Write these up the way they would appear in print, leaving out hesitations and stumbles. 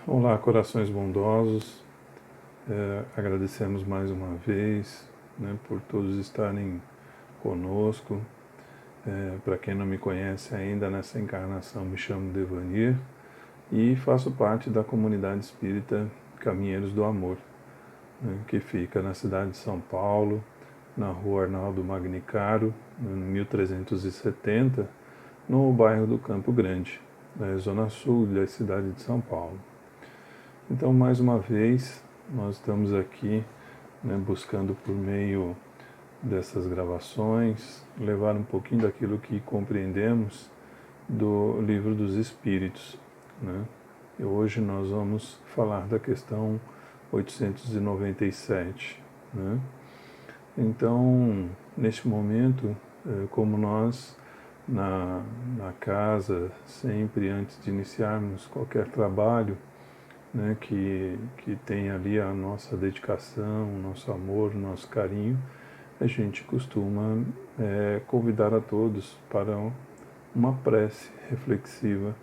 Olá, corações bondosos, agradecemos mais uma vez, por todos estarem conosco. Para quem não me conhece ainda, nessa encarnação me chamo Devanir e faço parte da comunidade espírita Caminheiros do Amor, que fica na cidade de São Paulo, na rua Arnaldo Magnicaro, no 1370, no bairro do Campo Grande, na zona sul da cidade de São Paulo. Então, mais uma vez, nós estamos aqui buscando, por meio dessas gravações, levar um pouquinho daquilo que compreendemos do Livro dos Espíritos. E hoje nós vamos falar da questão 897. Então, neste momento, como nós, na casa, sempre antes de iniciarmos qualquer trabalho, que tem ali a nossa dedicação, o nosso amor, o nosso carinho, a gente costuma convidar a todos para uma prece reflexiva,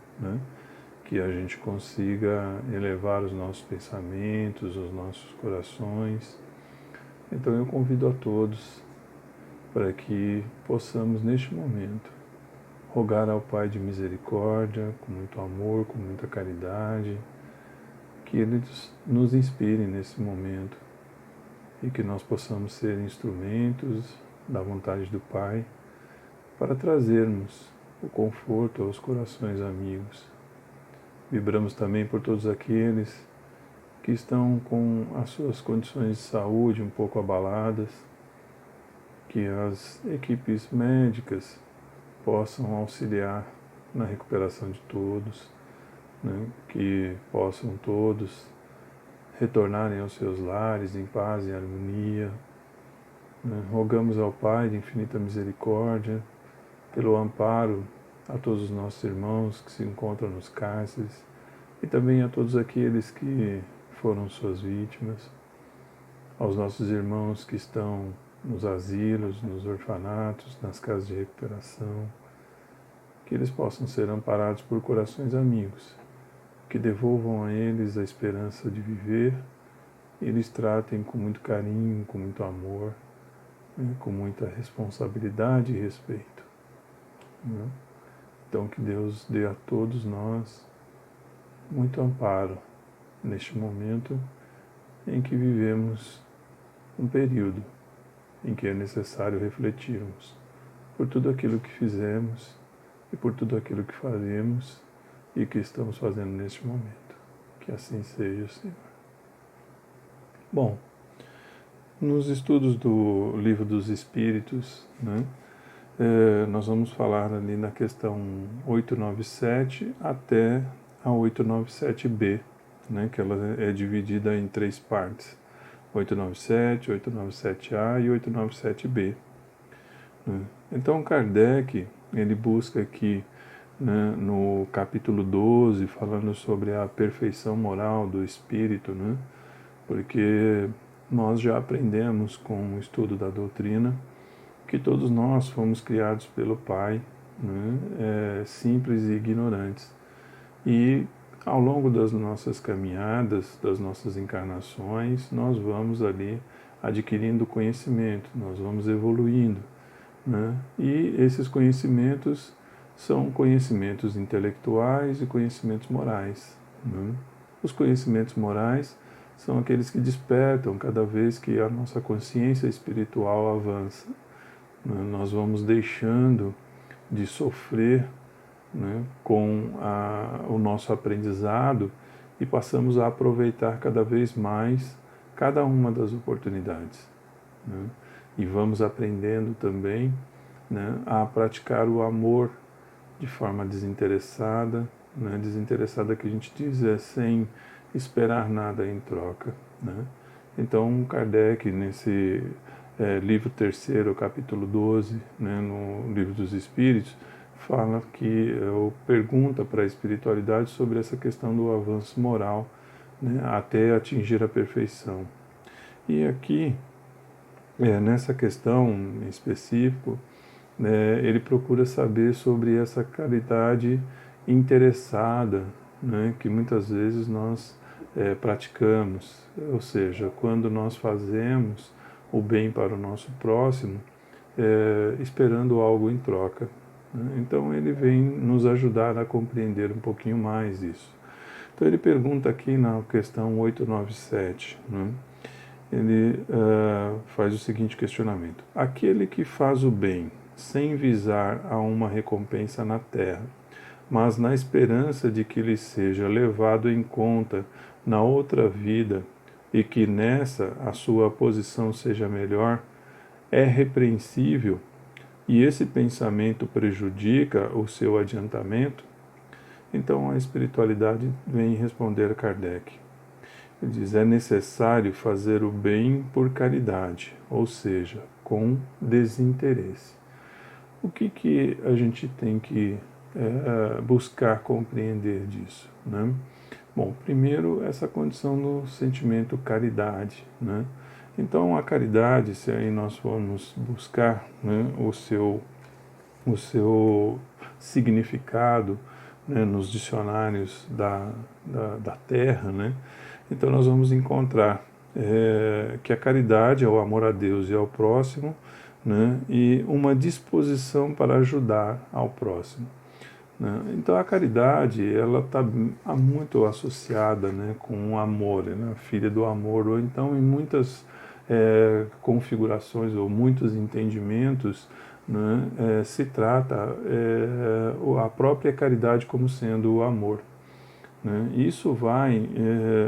que a gente consiga elevar os nossos pensamentos, os nossos corações. Então eu convido a todos para que possamos, neste momento, rogar ao Pai de misericórdia, com muito amor, com muita caridade, que Ele nos inspire nesse momento e que nós possamos ser instrumentos da vontade do Pai para trazermos o conforto aos corações amigos. Vibramos também por todos aqueles que estão com as suas condições de saúde um pouco abaladas, que as equipes médicas possam auxiliar na recuperação de todos, que possam todos retornarem aos seus lares em paz e harmonia. Rogamos ao Pai de infinita misericórdia pelo amparo a todos os nossos irmãos que se encontram nos cárceres e também a todos aqueles que foram suas vítimas, aos nossos irmãos que estão nos asilos, nos orfanatos, nas casas de recuperação, que eles possam ser amparados por corações amigos, que devolvam a eles a esperança de viver e lhes tratem com muito carinho, com muito amor, com muita responsabilidade e respeito. Então que Deus dê a todos nós muito amparo neste momento em que vivemos um período em que é necessário refletirmos por tudo aquilo que fizemos e por tudo aquilo que faremos e que estamos fazendo neste momento. Que assim seja, Senhor. Bom, nos estudos do Livro dos Espíritos, nós vamos falar ali na questão 897 até a 897b, que ela é dividida em 3 partes, 897, 897a e 897b. Então Kardec, ele busca aqui, no capítulo 12, falando sobre a perfeição moral do espírito, porque nós já aprendemos com o estudo da doutrina que todos nós fomos criados pelo Pai, simples e ignorantes. E ao longo das nossas caminhadas, das nossas encarnações, nós vamos ali adquirindo conhecimento, nós vamos evoluindo. E esses conhecimentos são conhecimentos intelectuais e conhecimentos morais. Os conhecimentos morais são aqueles que despertam cada vez que a nossa consciência espiritual avança. Nós vamos deixando de sofrer com o nosso aprendizado e passamos a aproveitar cada vez mais cada uma das oportunidades. E vamos aprendendo também a praticar o amor de forma desinteressada, desinteressada que a gente diz sem esperar nada em troca. Então Kardec, nesse livro 3º, capítulo 12, no Livro dos Espíritos, fala que, pergunta para a espiritualidade sobre essa questão do avanço moral, até atingir a perfeição. E aqui, nessa questão em específico, ele procura saber sobre essa caridade interessada, né, que muitas vezes nós praticamos, ou seja, quando nós fazemos o bem para o nosso próximo, esperando algo em troca. Né? Então ele vem nos ajudar a compreender um pouquinho mais isso. Então ele pergunta aqui na questão 897, né? Ele faz o seguinte questionamento: aquele que faz o bem sem visar a uma recompensa na terra, mas na esperança de que lhe seja levado em conta na outra vida e que nessa a sua posição seja melhor, é repreensível e esse pensamento prejudica o seu adiantamento? Então a espiritualidade vem responder a Kardec. Ele diz: é necessário fazer o bem por caridade, ou seja, com desinteresse. O que a gente tem que buscar compreender disso, né? Bom, primeiro essa condição do sentimento caridade, né? Então a caridade, se aí nós formos buscar, né, o seu significado, né, nos dicionários da Terra, né? Então nós vamos encontrar que a caridade é o amor a Deus e ao próximo, né, e uma disposição para ajudar ao próximo. Né? Então a caridade ela está muito associada, né, com o amor, né, a filha do amor, ou então em muitas configurações ou muitos entendimentos, né, se trata a própria caridade como sendo o amor. Né? Isso vai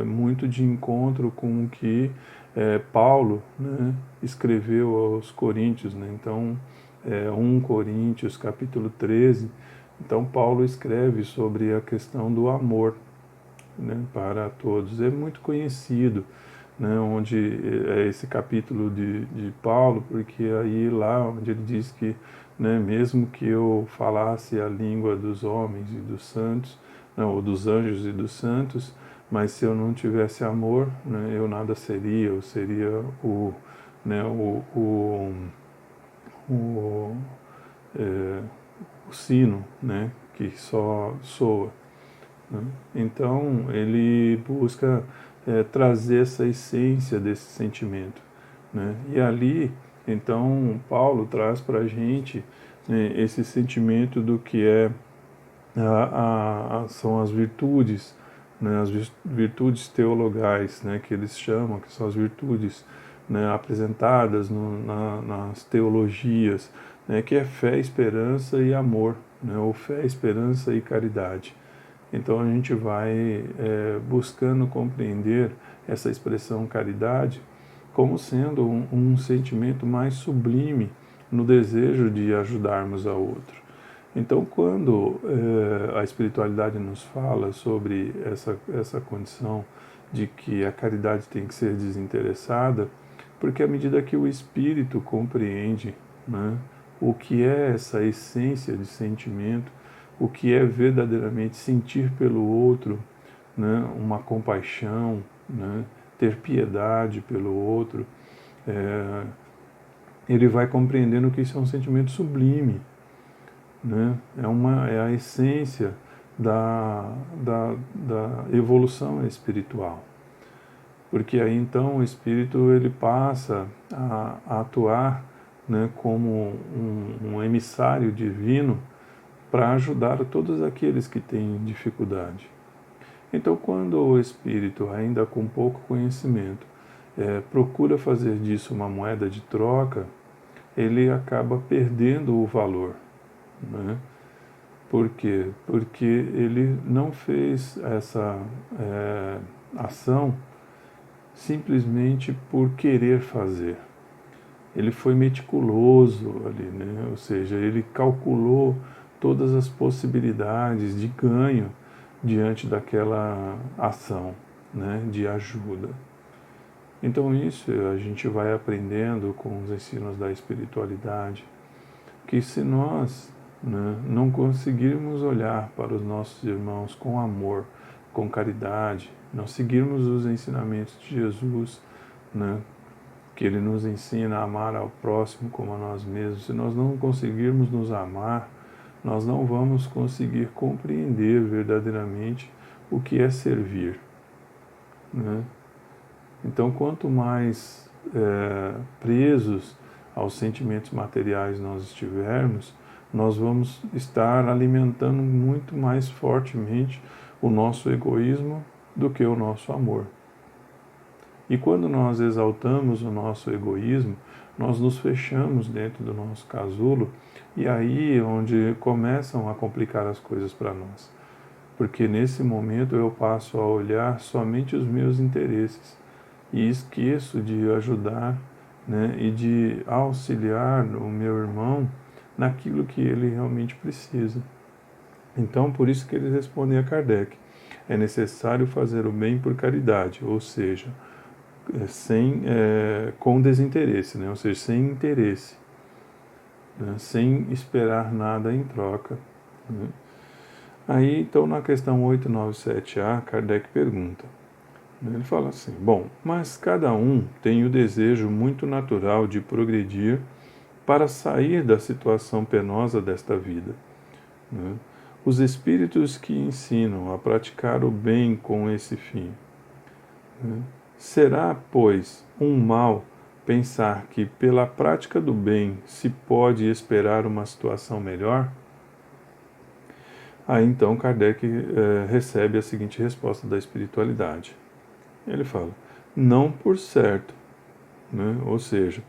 muito de encontro com o que Paulo, né, escreveu aos Coríntios. Né? Então, 1 Coríntios, capítulo 13, então Paulo escreve sobre a questão do amor, né, para todos. É muito conhecido, né, onde é esse capítulo de Paulo, porque aí lá onde ele diz que, né, mesmo que eu falasse a língua dos homens e dos santos, não, ou dos anjos e dos santos, mas se eu não tivesse amor, né, eu nada seria, eu seria o, né, o, é, o sino, né, que só soa. Né? Então ele busca trazer essa essência desse sentimento. Né? E ali, então, Paulo traz para a gente, né, esse sentimento do que são as virtudes, né, as virtudes teologais, né, que eles chamam, que são as virtudes, né, apresentadas nas teologias, né, que é fé, esperança e amor, né, ou fé, esperança e caridade. Então a gente vai buscando compreender essa expressão caridade como sendo um sentimento mais sublime no desejo de ajudarmos ao outro. Então, quando a espiritualidade nos fala sobre essa condição de que a caridade tem que ser desinteressada, porque à medida que o espírito compreende, né, o que é essa essência de sentimento, o que é verdadeiramente sentir pelo outro, né, uma compaixão, né, ter piedade pelo outro, ele vai compreendendo que isso é um sentimento sublime, né? É a essência da evolução espiritual. Porque aí então o espírito ele passa a atuar, né, como um emissário divino para ajudar todos aqueles que têm dificuldade. Então, quando o espírito, ainda com pouco conhecimento, procura fazer disso uma moeda de troca, ele acaba perdendo o valor. Né? Por quê? Porque ele não fez essa ação simplesmente por querer fazer. Ele foi meticuloso ali, né? Ou seja, ele calculou todas as possibilidades de ganho diante daquela ação, né, de ajuda. Então isso a gente vai aprendendo com os ensinos da espiritualidade, que se nós, né, não conseguirmos olhar para os nossos irmãos com amor, com caridade, não seguirmos os ensinamentos de Jesus, né, que ele nos ensina a amar ao próximo como a nós mesmos, se nós não conseguirmos nos amar, nós não vamos conseguir compreender verdadeiramente o que é servir, né? Então, quanto mais presos aos sentimentos materiais nós estivermos, nós vamos estar alimentando muito mais fortemente o nosso egoísmo do que o nosso amor. E quando nós exaltamos o nosso egoísmo, nós nos fechamos dentro do nosso casulo, e aí é onde começam a complicar as coisas para nós. Porque nesse momento eu passo a olhar somente os meus interesses e esqueço de ajudar, né, e de auxiliar o meu irmão naquilo que ele realmente precisa. Então, por isso que eles respondem a Kardec: é necessário fazer o bem por caridade, ou seja, com desinteresse, né? Ou seja, sem interesse, né? Sem esperar nada em troca, né? Aí, então, na questão 897A, Kardec pergunta, né? Ele fala assim: bom, mas cada um tem o desejo muito natural de progredir para sair da situação penosa desta vida, né? Os espíritos que ensinam a praticar o bem com esse fim, né? Será, pois, um mal pensar que pela prática do bem se pode esperar uma situação melhor? Aí então Kardec recebe a seguinte resposta da espiritualidade. Ele fala: não por certo, né? Ou seja,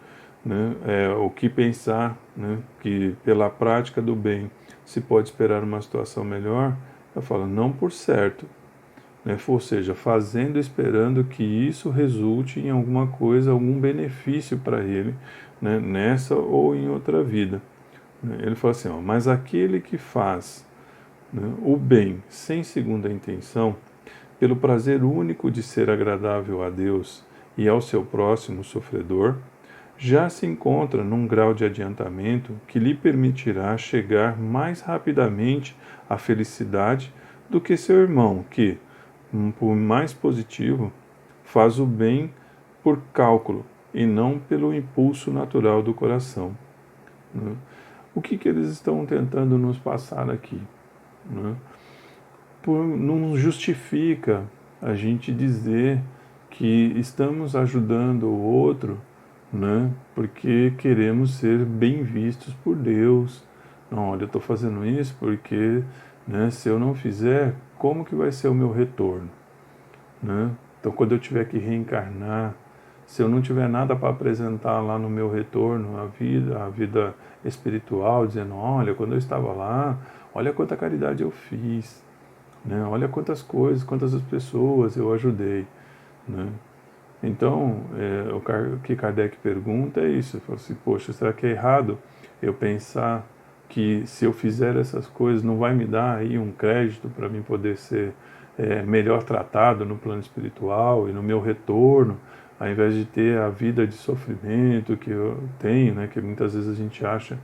né, o que pensar, né, que pela prática do bem se pode esperar uma situação melhor, eu falo, não por certo, né, ou seja, fazendo, esperando que isso resulte em alguma coisa, algum benefício para ele, né, nessa ou em outra vida. Ele fala assim, ó, mas aquele que faz, né, o bem sem segunda intenção, pelo prazer único de ser agradável a Deus e ao seu próximo sofredor, já se encontra num grau de adiantamento que lhe permitirá chegar mais rapidamente à felicidade do que seu irmão, que, por mais positivo, faz o bem por cálculo e não pelo impulso natural do coração, né? O que eles estão tentando nos passar aqui, né? Não justifica a gente dizer que estamos ajudando o outro, né, porque queremos ser bem vistos por Deus. Não, olha, eu estou fazendo isso porque, né, se eu não fizer, como que vai ser o meu retorno, né? Então, quando eu tiver que reencarnar, se eu não tiver nada para apresentar lá no meu retorno a vida espiritual, dizendo, olha, quando eu estava lá, olha quanta caridade eu fiz, né? Olha quantas coisas, quantas pessoas eu ajudei, né? Então, o que Kardec pergunta é isso. Ele fala assim, poxa, será que é errado eu pensar que se eu fizer essas coisas não vai me dar aí um crédito para mim poder ser melhor tratado no plano espiritual e no meu retorno, ao invés de ter a vida de sofrimento que eu tenho, né? Que muitas vezes a gente acha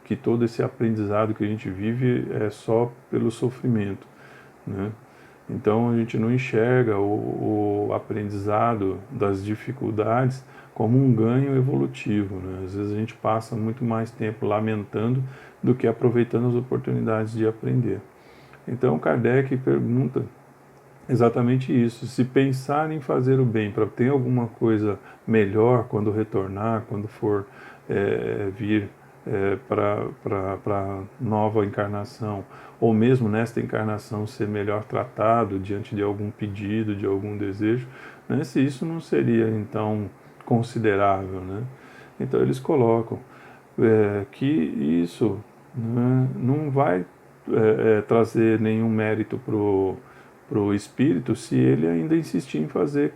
que todo esse aprendizado que a gente vive é só pelo sofrimento, né? Então a gente não enxerga o aprendizado das dificuldades como um ganho evolutivo, né? Às vezes a gente passa muito mais tempo lamentando do que aproveitando as oportunidades de aprender. Então Kardec pergunta exatamente isso: se pensar em fazer o bem para ter alguma coisa melhor quando retornar, quando for vir para nova encarnação, ou mesmo nesta encarnação ser melhor tratado diante de algum pedido, de algum desejo, né, se isso não seria então considerável, né? Então eles colocam que isso, né, não vai trazer nenhum mérito para o espírito se ele ainda insistir em fazer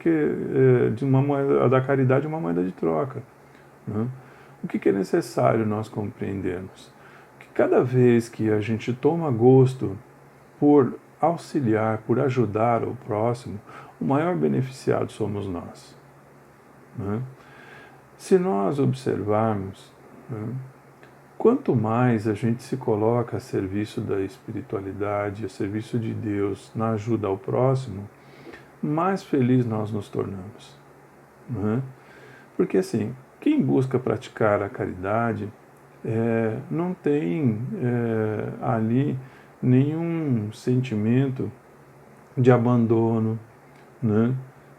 de uma moeda da caridade uma moeda de troca, né? O que é necessário nós compreendermos? Que cada vez que a gente toma gosto por auxiliar, por ajudar o próximo, o maior beneficiado somos nós, né? Se nós observarmos, né, quanto mais a gente se coloca a serviço da espiritualidade, a serviço de Deus, na ajuda ao próximo, mais feliz nós nos tornamos, né? Porque assim, quem busca praticar a caridade não tem ali nenhum sentimento de abandono, né?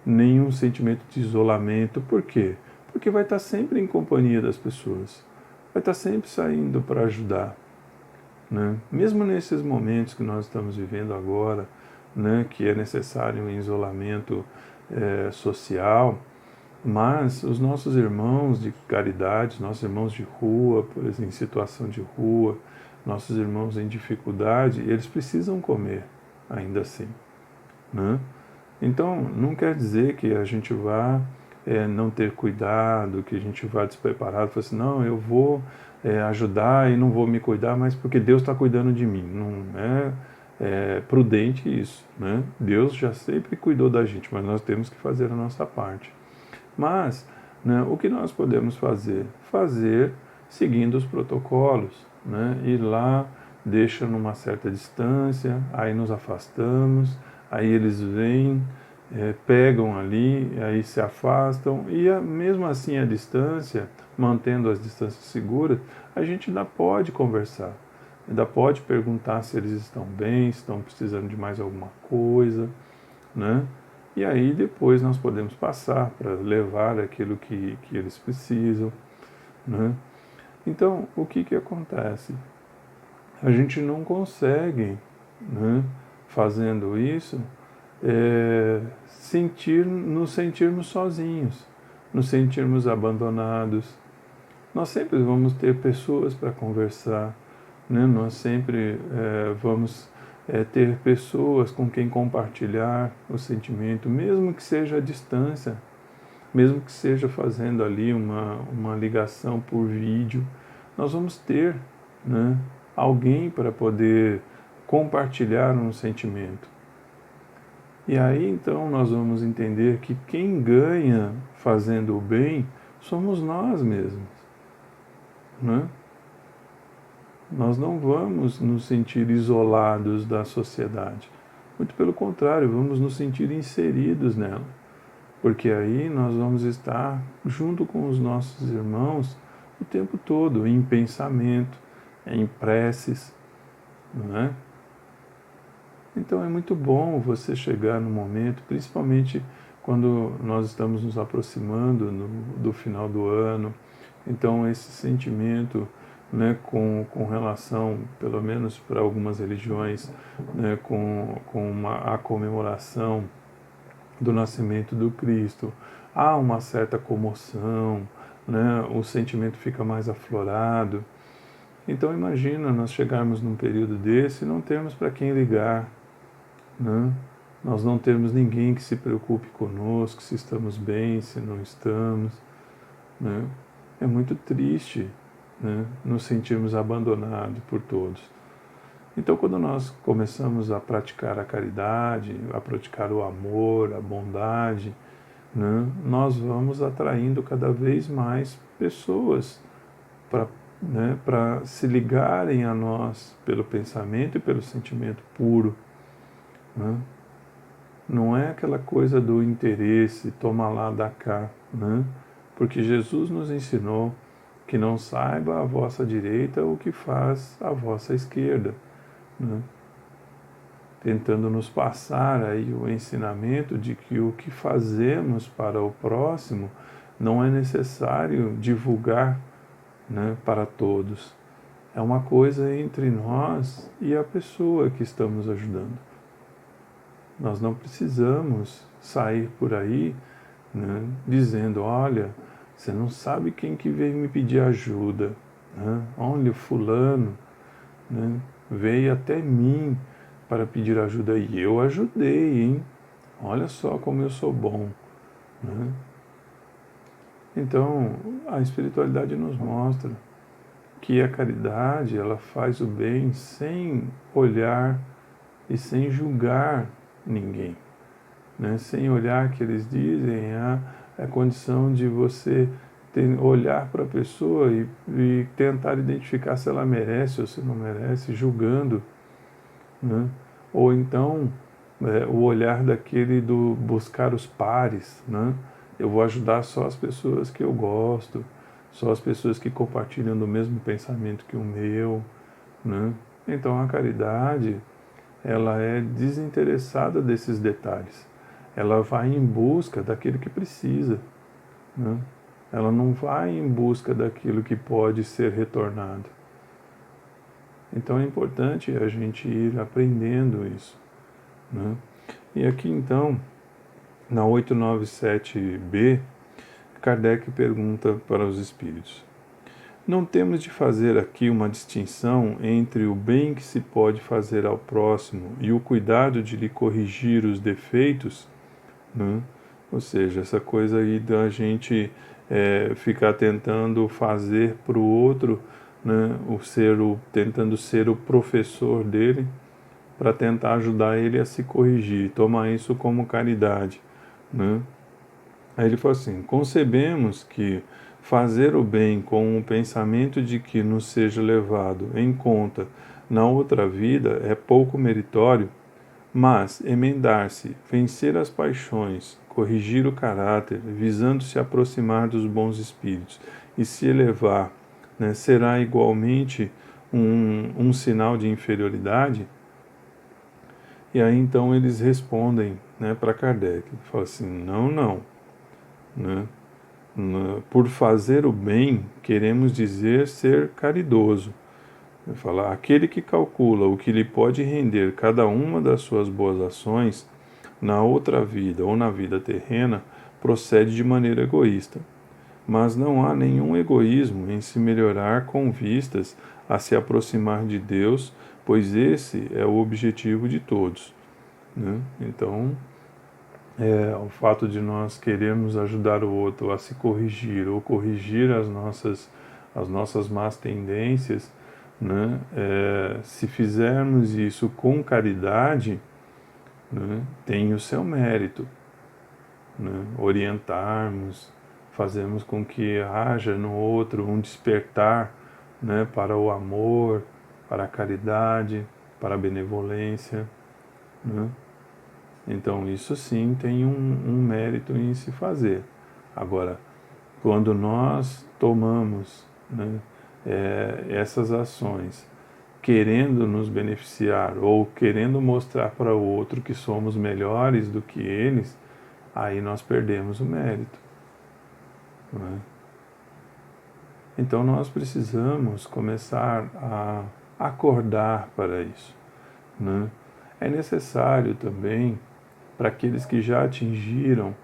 Nenhum sentimento de isolamento. Por quê? Porque vai estar sempre em companhia das pessoas, vai estar sempre saindo para ajudar, né? Mesmo nesses momentos que nós estamos vivendo agora, né, que é necessário um isolamento social, mas os nossos irmãos de caridade, nossos irmãos de rua, por exemplo, em situação de rua, nossos irmãos em dificuldade, eles precisam comer, ainda assim, né? Então, não quer dizer que a gente vá não ter cuidado, que a gente vá despreparado, falar assim, não, eu vou ajudar e não vou me cuidar, mas porque Deus está cuidando de mim. Não é prudente isso, né? Deus já sempre cuidou da gente, mas nós temos que fazer a nossa parte. Mas, né, o que nós podemos fazer? Fazer seguindo os protocolos, né? Ir lá, deixa numa certa distância, aí nos afastamos, aí eles vêm, pegam ali, aí se afastam, e mesmo assim a distância, mantendo as distâncias seguras, a gente ainda pode conversar, ainda pode perguntar se eles estão bem, se estão precisando de mais alguma coisa, né? E aí depois nós podemos passar para levar aquilo que eles precisam, né? Então, o que acontece? A gente não consegue, né, fazendo isso, nos sentirmos sozinhos, nos sentirmos abandonados. Nós sempre vamos ter pessoas para conversar, né? Nós sempre vamos ter pessoas com quem compartilhar o sentimento, mesmo que seja à distância, mesmo que seja fazendo ali uma ligação por vídeo, nós vamos ter, né, alguém para poder compartilhar um sentimento. E aí então nós vamos entender que quem ganha fazendo o bem somos nós mesmos, né? Nós não vamos nos sentir isolados da sociedade. Muito pelo contrário, vamos nos sentir inseridos nela. Porque aí nós vamos estar junto com os nossos irmãos o tempo todo, em pensamento, em preces, não é? Então é muito bom você chegar no momento, principalmente quando nós estamos nos aproximando do final do ano. Então esse sentimento, né, com relação, pelo menos para algumas religiões, né, a comemoração do nascimento do Cristo, há uma certa comoção, né, o sentimento fica mais aflorado. Então imagina nós chegarmos num período desse e não termos para quem ligar, né? Nós não termos ninguém que se preocupe conosco, se estamos bem, se não estamos, né? É muito triste, né, nos sentirmos abandonados por todos. Então, quando nós começamos a praticar a caridade, a praticar o amor, a bondade, né, nós vamos atraindo cada vez mais pessoas para, né, se ligarem a nós pelo pensamento e pelo sentimento puro, né? Não é aquela coisa do interesse, toma lá, dá cá, né? Porque Jesus nos ensinou que não saiba a vossa direita o que faz a vossa esquerda, né? Tentando nos passar aí o ensinamento de que o que fazemos para o próximo não é necessário divulgar, né, para todos. É uma coisa entre nós e a pessoa que estamos ajudando. Nós não precisamos sair por aí, né, dizendo, olha, você não sabe quem que veio me pedir ajuda, né? Olha, fulano, né, veio até mim para pedir ajuda e eu ajudei, hein? Olha só como eu sou bom, né? Então, a espiritualidade nos mostra que a caridade, ela faz o bem sem olhar e sem julgar ninguém, né? Sem olhar que eles dizem a condição de você olhar para a pessoa e tentar identificar se ela merece ou se não merece, julgando, né? Ou então o olhar daquele do buscar os pares, né? Eu vou ajudar só as pessoas que eu gosto, só as pessoas que compartilham do mesmo pensamento que o meu, né? Então a caridade, ela é desinteressada desses detalhes. Ela vai em busca daquilo que precisa, né? Ela não vai em busca daquilo que pode ser retornado. Então é importante a gente ir aprendendo isso, né? E aqui então, na 897b, Kardec pergunta para os espíritos: não temos de fazer aqui uma distinção entre o bem que se pode fazer ao próximo e o cuidado de lhe corrigir os defeitos, né? Ou seja, essa coisa aí da gente ficar tentando fazer para o outro, né, tentando ser o professor dele, para tentar ajudar ele a se corrigir, tomar isso como caridade, né? Aí ele falou assim: concebemos que fazer o bem com o pensamento de que nos seja levado em conta na outra vida é pouco meritório, mas emendar-se, vencer as paixões, corrigir o caráter, visando se aproximar dos bons espíritos e se elevar, né, será igualmente um sinal de inferioridade? E aí então eles respondem, né, para Kardec, falam assim: não, né? Por fazer o bem, queremos dizer ser caridoso. Falar, aquele que calcula o que lhe pode render cada uma das suas boas ações na outra vida ou na vida terrena, procede de maneira egoísta. Mas não há nenhum egoísmo em se melhorar com vistas a se aproximar de Deus, pois esse é o objetivo de todos, né? Então, o fato de nós querermos ajudar o outro a se corrigir ou corrigir as nossas más tendências, né? Se fizermos isso com caridade, né, tem o seu mérito, né? Orientarmos, fazemos com que haja no outro um despertar, né, para o amor, para a caridade, para a benevolência, né? Então, isso sim tem um mérito em se fazer. Agora, quando nós tomamos, né, essas ações querendo nos beneficiar ou querendo mostrar para o outro que somos melhores do que eles, aí nós perdemos o mérito, né? Então, nós precisamos começar a acordar para isso, né? É necessário também, para aqueles que já atingiram,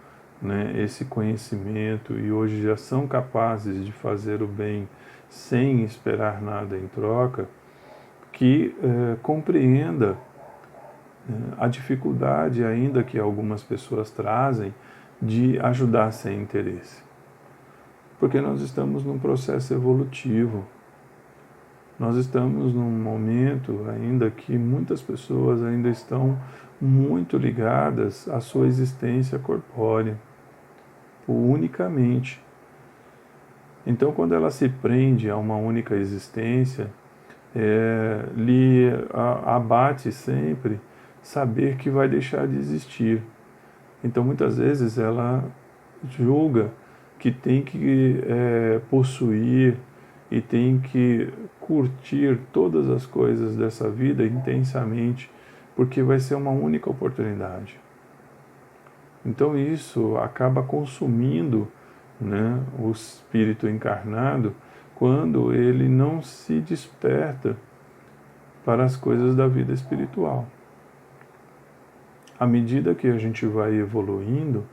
né, esse conhecimento e hoje já são capazes de fazer o bem sem esperar nada em troca, que compreenda a dificuldade ainda que algumas pessoas trazem de ajudar sem interesse. Porque nós estamos num processo evolutivo. Nós estamos num momento ainda que muitas pessoas ainda estão muito ligadas à sua existência corpórea, unicamente. Então, quando ela se prende a uma única existência, lhe abate sempre saber que vai deixar de existir. Então, muitas vezes, ela julga que tem que possuir e tem que curtir todas as coisas dessa vida intensamente, porque vai ser uma única oportunidade. Então isso acaba consumindo, né, o espírito encarnado quando ele não se desperta para as coisas da vida espiritual. À medida que a gente vai evoluindo,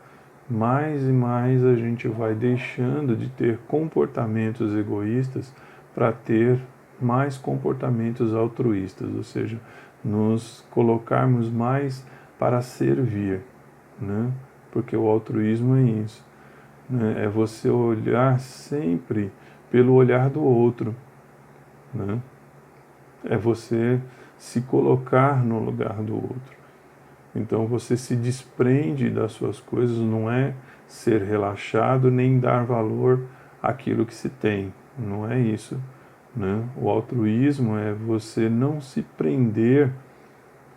mais e mais a gente vai deixando de ter comportamentos egoístas para ter mais comportamentos altruístas, ou seja, nos colocarmos mais para servir, né? Porque o altruísmo é isso, né? É você olhar sempre pelo olhar do outro, né? É você se colocar no lugar do outro. Então você se desprende das suas coisas, não é ser relaxado nem dar valor àquilo que se tem, não é isso, né? O altruísmo é você não se prender,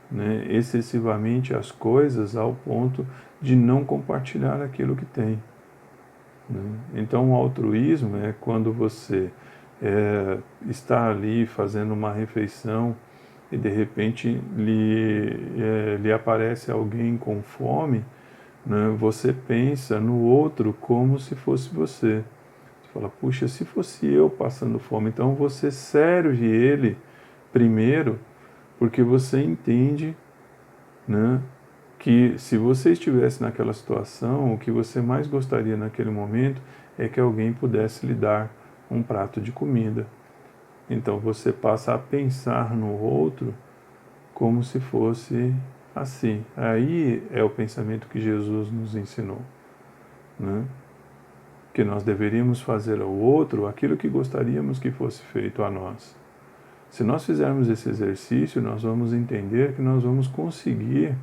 né, excessivamente às coisas ao ponto de não compartilhar aquilo que tem, né? Então o altruísmo é quando você está ali fazendo uma refeição e de repente lhe aparece alguém com fome, né, você pensa no outro como se fosse você. Você fala, puxa, se fosse eu passando fome, então você serve ele primeiro, porque você entende, né, que se você estivesse naquela situação, o que você mais gostaria naquele momento é que alguém pudesse lhe dar um prato de comida. Então você passa a pensar no outro como se fosse assim. Aí é o pensamento que Jesus nos ensinou, né? Que nós deveríamos fazer ao outro aquilo que gostaríamos que fosse feito a nós. Se nós fizermos esse exercício, nós vamos entender que nós vamos conseguir,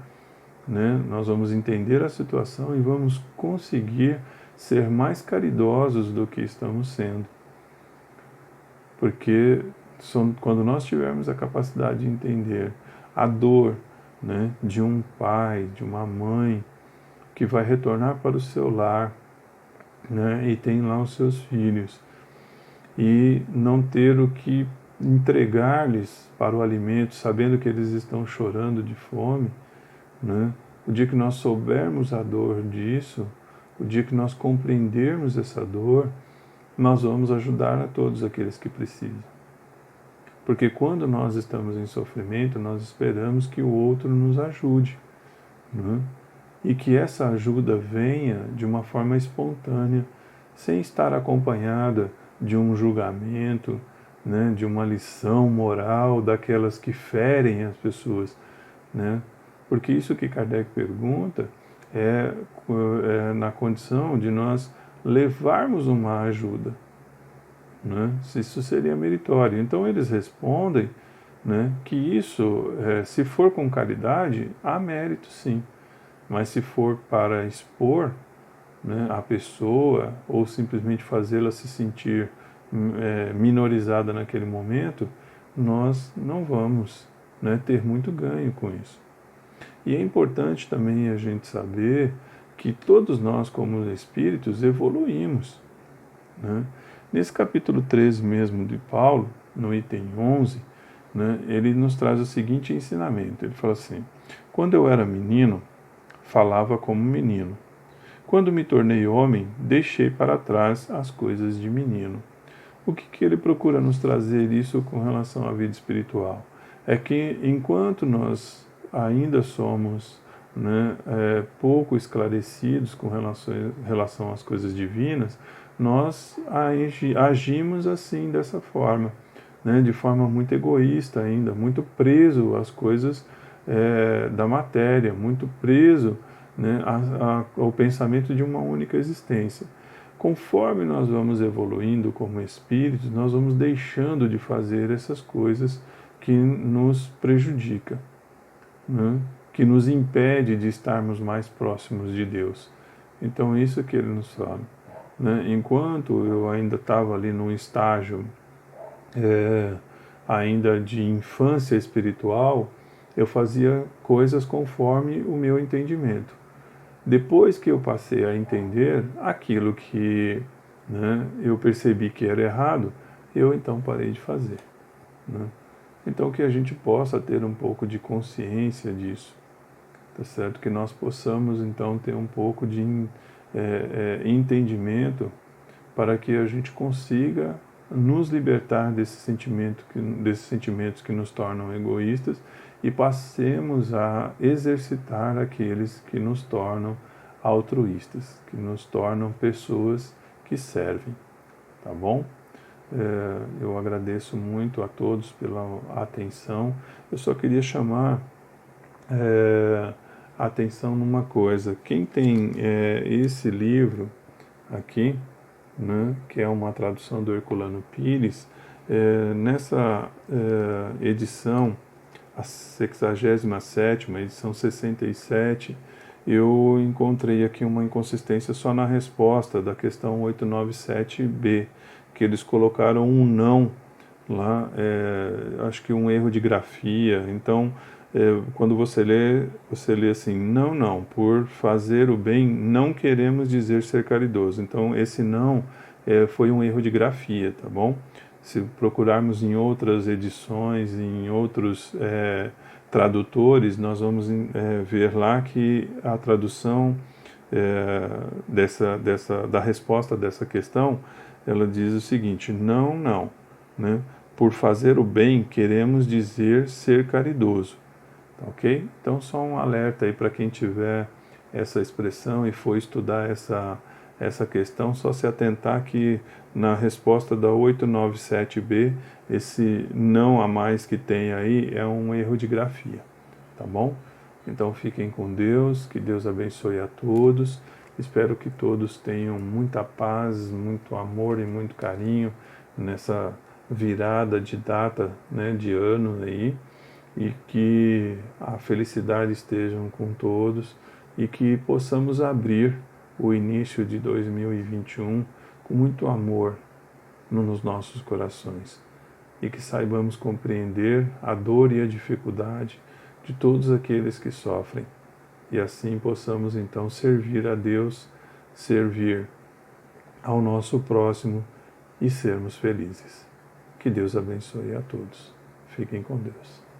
né? Nós vamos entender a situação e vamos conseguir ser mais caridosos do que estamos sendo. Porque quando nós tivermos a capacidade de entender a dor, né, de um pai, de uma mãe, que vai retornar para o seu lar, né, e tem lá os seus filhos, e não ter o que entregar-lhes para o alimento, sabendo que eles estão chorando de fome, né, o dia que nós soubermos a dor disso, o dia que nós compreendermos essa dor, nós vamos ajudar a todos aqueles que precisam. Porque quando nós estamos em sofrimento, nós esperamos que o outro nos ajude, né? E que essa ajuda venha de uma forma espontânea, sem estar acompanhada de um julgamento, né? De uma lição moral daquelas que ferem as pessoas, né? Porque isso que Kardec pergunta é na condição de nós levarmos uma ajuda, né? Se isso seria meritório. Então eles respondem, né, que isso, se for com caridade, há mérito sim, mas se for para expor, né, a pessoa ou simplesmente fazê-la se sentir minorizada naquele momento, nós não vamos, né, ter muito ganho com isso. E é importante também a gente saber que todos nós, como espíritos, evoluímos, né? Nesse capítulo 13 mesmo de Paulo, no item 11, né, ele nos traz o seguinte ensinamento. Ele fala assim, quando eu era menino, falava como menino. Quando me tornei homem, deixei para trás as coisas de menino. O que ele procura nos trazer isso com relação à vida espiritual? É que enquanto nós ainda somos, né, pouco esclarecidos com relação às coisas divinas, nós agimos assim, dessa forma, né, de forma muito egoísta ainda, muito preso às coisas da matéria, muito preso, né, ao pensamento de uma única existência. Conforme nós vamos evoluindo como espíritos, nós vamos deixando de fazer essas coisas que nos prejudicam, né, que nos impede de estarmos mais próximos de Deus. Então, isso que ele nos fala. Né? Enquanto eu ainda estava ali num estágio ainda de infância espiritual, eu fazia coisas conforme o meu entendimento. Depois que eu passei a entender aquilo que, né, eu percebi que era errado, eu então parei de fazer, né? Então que a gente possa ter um pouco de consciência disso, tá certo? Que nós possamos então ter um pouco de entendimento para que a gente consiga nos libertar desses sentimentos que nos tornam egoístas e passemos a exercitar aqueles que nos tornam altruístas, que nos tornam pessoas que servem, tá bom? Eu agradeço muito a todos pela atenção. Eu só queria chamar a atenção numa coisa. Quem tem esse livro aqui, né, que é uma tradução do Herculano Pires, nessa edição, a 67ª, edição 67, eu encontrei aqui uma inconsistência só na resposta da questão 897b, que eles colocaram um não lá, acho que um erro de grafia. Então, quando você lê assim, não, por fazer o bem, não queremos dizer ser caridoso. Então, esse não foi um erro de grafia, tá bom? Se procurarmos em outras edições, em outros tradutores, nós vamos ver lá que a tradução da resposta dessa questão, ela diz o seguinte: não, não, né? Por fazer o bem, queremos dizer ser caridoso, tá ok? Então, só um alerta aí para quem tiver essa expressão e for estudar essa questão, só se atentar que na resposta da 897b, esse não a mais que tem aí é um erro de grafia, tá bom? Então fiquem com Deus, que Deus abençoe a todos. Espero que todos tenham muita paz, muito amor e muito carinho nessa virada de data, né, de ano aí, e que a felicidade esteja com todos e que possamos abrir o início de 2021 com muito amor nos nossos corações e que saibamos compreender a dor e a dificuldade de todos aqueles que sofrem e assim possamos então servir a Deus, servir ao nosso próximo e sermos felizes. Que Deus abençoe a todos. Fiquem com Deus.